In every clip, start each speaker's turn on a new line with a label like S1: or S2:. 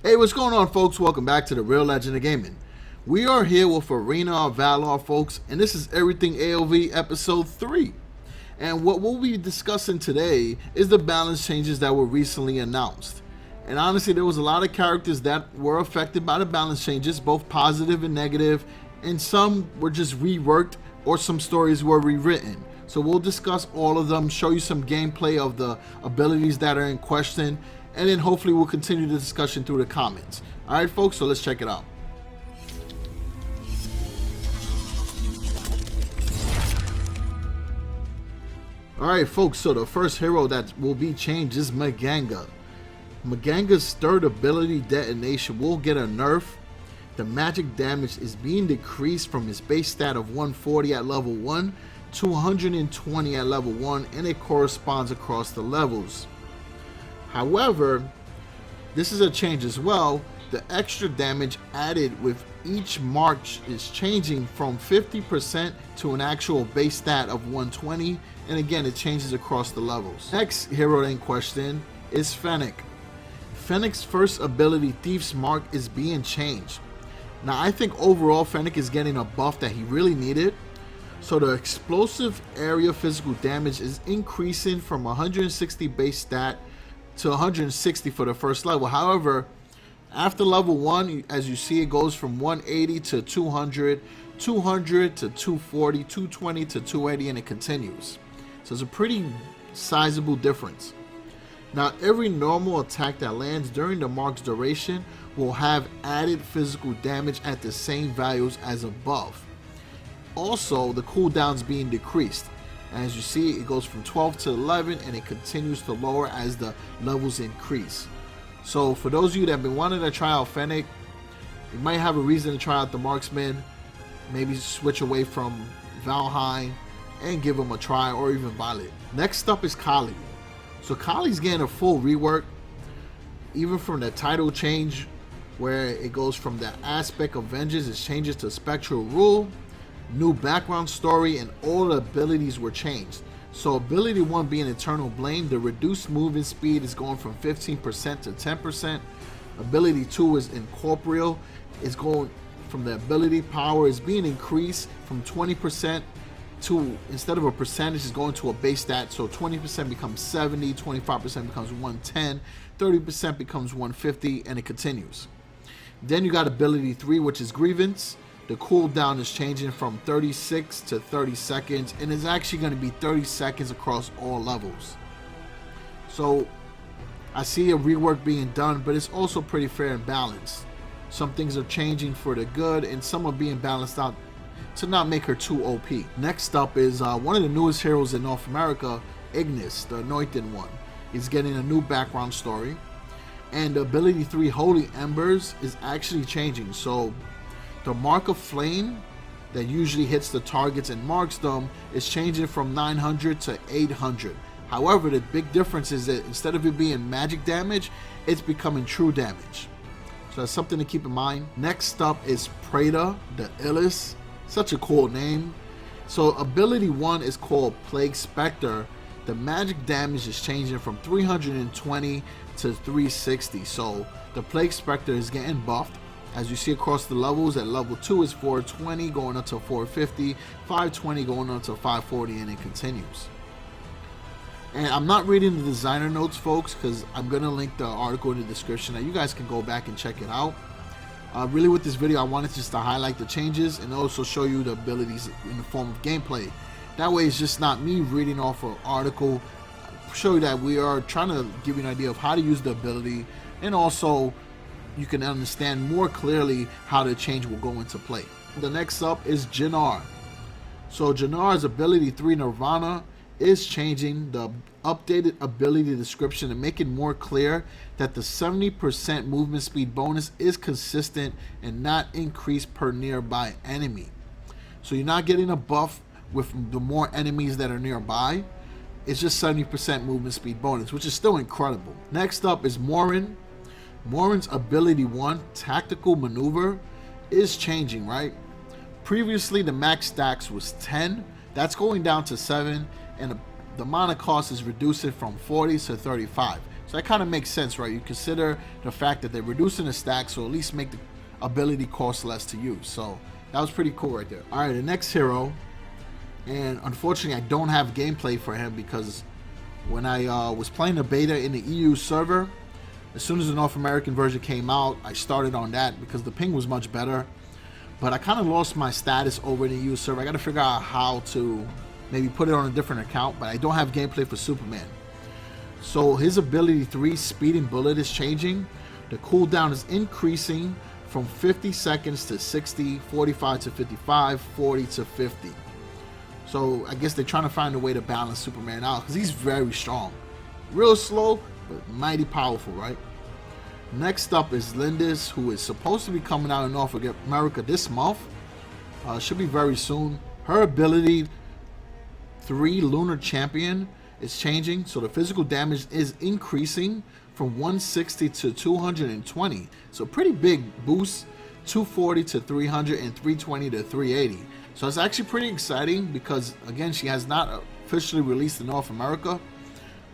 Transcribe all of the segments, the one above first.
S1: Hey, what's going on, folks? Welcome back to the Real Legend of Gaming. We are here with Arena of Valor, folks, and this is Everything AOV Episode 3. And what we'll be discussing today is the balance changes that were recently announced. And honestly, there was a lot of characters that were affected by the balance changes, both positive and negative, and some were just reworked or some stories were rewritten. So we'll discuss all of them, show you some gameplay of the abilities that are in question, and then hopefully we'll continue the discussion through the comments. Alright folks, so let's check it out. Alright folks, so the first hero that will be changed is Maganga. Maganga's third ability, Detonation, will get a nerf. The magic damage is being decreased from his base stat of 140 at level 1 to 120 at level 1, and it corresponds across the levels. However, this is a change as well. The extra damage added with each march is changing from 50% to an actual base stat of 120, and again it changes across the levels. Next hero in question is Fennec. Fennec's first ability, Thief's Mark, is being changed. Now I think overall Fennec is getting a buff that he really needed. So the explosive area physical damage is increasing from 160 base stat to 160 for the first level. However, after level 1, as you see, it goes from 180 to 200, 200 to 240, 220 to 280, and it continues. So it's a pretty sizable difference. Now every normal attack that lands during the mark's duration will have added physical damage at the same values as above. Also, the cooldown's being decreased. As you see, it goes from 12 to 11, and it continues to lower as the levels increase. So for those of you that have been wanting to try out Fennec, you might have a reason to try out the Marksman, maybe switch away from Valheim and give them a try, or even Violet. Next up is Kali. So Kali's getting a full rework, even from the title change where it goes from the aspect of vengeance, it changes to spectral rule. New background story, and all the abilities were changed. So ability 1 being Eternal Blame, the reduced movement speed is going from 15% to 10%. Ability 2 is Incorporeal, it's going from the ability power is being increased from 20% to, instead of a percentage, is going to a base stat. So 20% becomes 70, 25% becomes 110, 30% becomes 150, and it continues. Then you got ability 3, which is Grievance. The cooldown is changing from 36 to 30 seconds, and it's actually going to be 30 seconds across all levels. So I see a rework being done, but it's also pretty fair and balanced. Some things are changing for the good, and some are being balanced out to not make her too OP. Next up is one of the newest heroes in North America, Ignis, the Anointed One. He's getting a new background story, and ability 3, Holy Embers, is actually changing. So the Mark of Flame that usually hits the targets and marks them is changing from 900 to 800. However, the big difference is that instead of it being magic damage, it's becoming true damage. So that's something to keep in mind. Next up is Preda, the Illest. Such a cool name. So ability 1 is called Plague Spectre. The magic damage is changing from 320 to 360. So the Plague Spectre is getting buffed. As you see across the levels, at level 2 is 420 going up to 450, 520 going up to 540, and it continues. And I'm not reading the designer notes, folks, because I'm going to link the article in the description that you guys can go back and check it out. Really with this video, I wanted just to highlight the changes and also show you the abilities in the form of gameplay. That way it's just not me reading off an article, show you that we are trying to give you an idea of how to use the ability, and also you can understand more clearly how the change will go into play. The next up is Jannar. So Jannar's ability 3, Nirvana, is changing. The updated ability description to make it more clear that the 70% movement speed bonus is consistent and not increased per nearby enemy. So you're not getting a buff with the more enemies that are nearby. It's just 70% movement speed bonus, which is still incredible. Next up is Morin. Morin's ability 1, Tactical Maneuver, is changing, right? Previously the max stacks was 10, that's going down to 7, and the mana cost is reducing from 40 to 35. So So that kind of makes sense, right? You consider the fact that they're reducing the stack, so at least make the ability cost less to use. So that was pretty cool right there. All right, the next hero, and unfortunately I don't have gameplay for him because when I was playing the beta in the EU server, as soon as the North American version came out, I started on that because the ping was much better. But I kind of lost my status over in the EU server. I got to figure out how to maybe put it on a different account, but I don't have gameplay for Superman. So his ability 3, Speeding Bullet, is changing. The cooldown is increasing from 50 seconds to 60, 45 to 55, 40 to 50. So I guess they're trying to find a way to balance Superman out because he's very strong. Real slow, but mighty powerful, right? Next up is Lindis, who is supposed to be coming out in North America this month. Should be very soon. Her ability 3, Lunar Champion, is changing. So the physical damage is increasing from 160 to 220. So pretty big boost. 240 to 300 and 320 to 380. So it's actually pretty exciting because, again, she has not officially released in North America.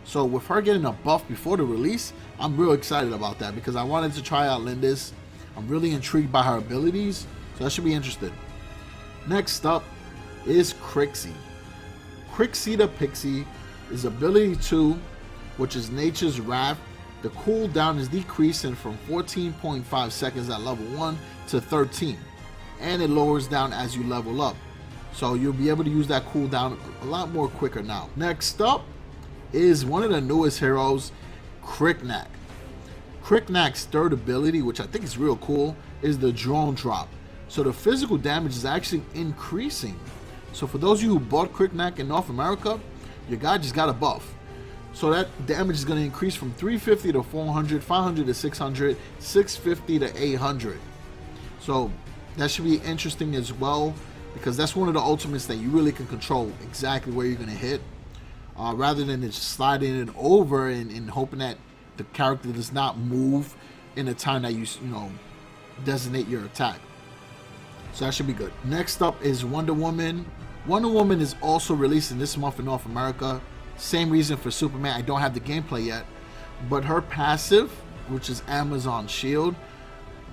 S1: So with her getting a buff before the release, I'm real excited about that because I wanted to try out Lindis. I'm really intrigued by her abilities, so that should be interesting. Next up is Crixie. Crixie the Pixie is ability 2, which is Nature's Wrath. The cooldown is decreasing from 14.5 seconds at level 1 to 13, and it lowers down as you level up. So you'll be able to use that cooldown a lot more quicker now. Next up is one of the newest heroes, Cricknack. Cricknack's third ability, which I think is real cool, is the Drone Drop. So the physical damage is actually increasing. So for those of you who bought Cricknack in North America, your guy just got a buff. So that damage is going to increase from 350 to 400, 500 to 600, 650 to 800. So that should be interesting as well because that's one of the ultimates that you really can control exactly where you're going to hit. Rather than just sliding it over and hoping that the character does not move in the time that you designate your attack. So that should be good. Next up is Wonder Woman. Wonder Woman is also releasing this month in North America. Same reason for Superman. I don't have the gameplay yet, but her passive, which is Amazon Shield,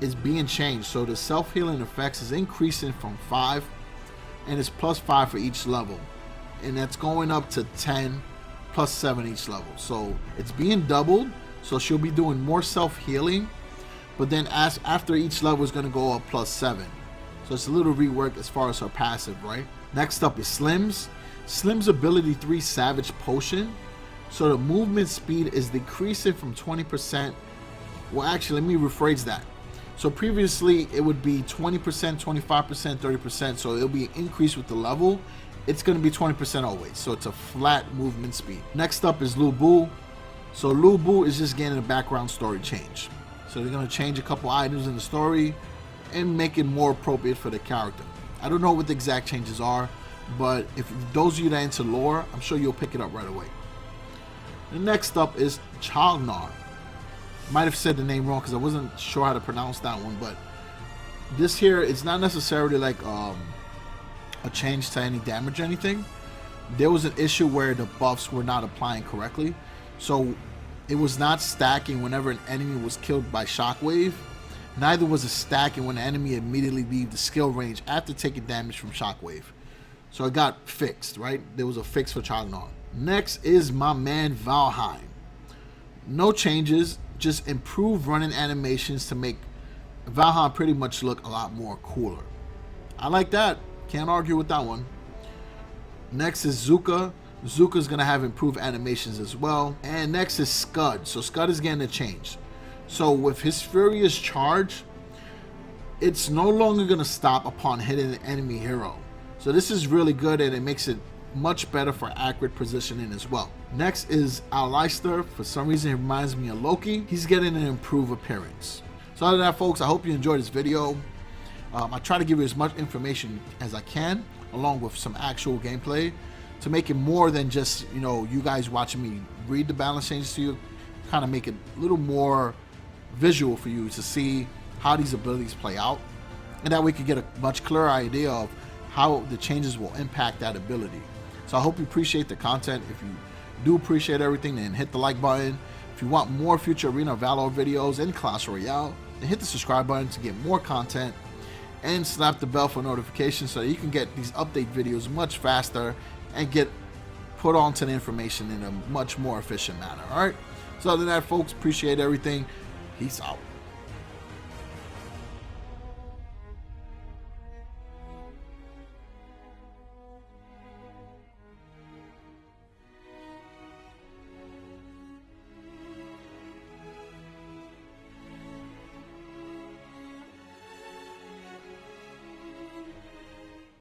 S1: is being changed. So the self-healing effects is increasing from 5, and it's plus 5 for each level. And that's going up to 10 plus 7 each level. So it's being doubled. So she'll be doing more self-healing, but then after each level is going to go up plus 7. So it's a little rework as far as her passive, right? Next up is Slim's. Slim's ability 3, Savage Potion. So the movement speed is decreasing from 20%. Well, actually, let me rephrase that. So previously it would be 20%, 25%, 30%. So it'll be an increase with the level. It's going to be 20% always. So it's a flat movement speed. Next up is Lu Bu. So Lu Bu is just getting a background story change. So they're going to change a couple items in the story and make it more appropriate for the character. I don't know what the exact changes are, but if those of you that are into lore, I'm sure you'll pick it up right away. The next up is Chalnar. Might have said the name wrong because I wasn't sure how to pronounce that one, but this here is not necessarily like a change to any damage or anything. There was an issue where the buffs were not applying correctly, so it was not stacking whenever an enemy was killed by Shockwave. Neither was it stacking when the enemy immediately leave the skill range after taking damage from Shockwave. So it got fixed, right? There was a fix for Chalnar. Next is my man Valheim. No changes, just improved running animations to make Valheim pretty much look a lot more cooler. I like that. Can't argue with that one. Next is Zuka. Zuka's going to have improved animations as well. And next is Scud. So Scud is getting a change. So with his Furious Charge, it's no longer going to stop upon hitting an enemy hero. So this is really good, and it makes it much better for accurate positioning as well. Next is Aleister. For some reason, it reminds me of Loki. He's getting an improved appearance. So other than that, folks, I hope you enjoyed this video. I try to give you as much information as I can, along with some actual gameplay, to make it more than just, you guys watching me read the balance changes to you. Kind of make it a little more visual for you to see how these abilities play out, and that we could get a much clearer idea of how the changes will impact that ability. So I hope you appreciate the content. If you do appreciate everything, then hit the like button. If you want more future Arena Valor videos and Clash Royale, then hit the subscribe button to get more content, and slap the bell for notifications so that you can get these update videos much faster and get put onto the information in a much more efficient manner. Alright, so other than that, folks, appreciate everything. Peace out.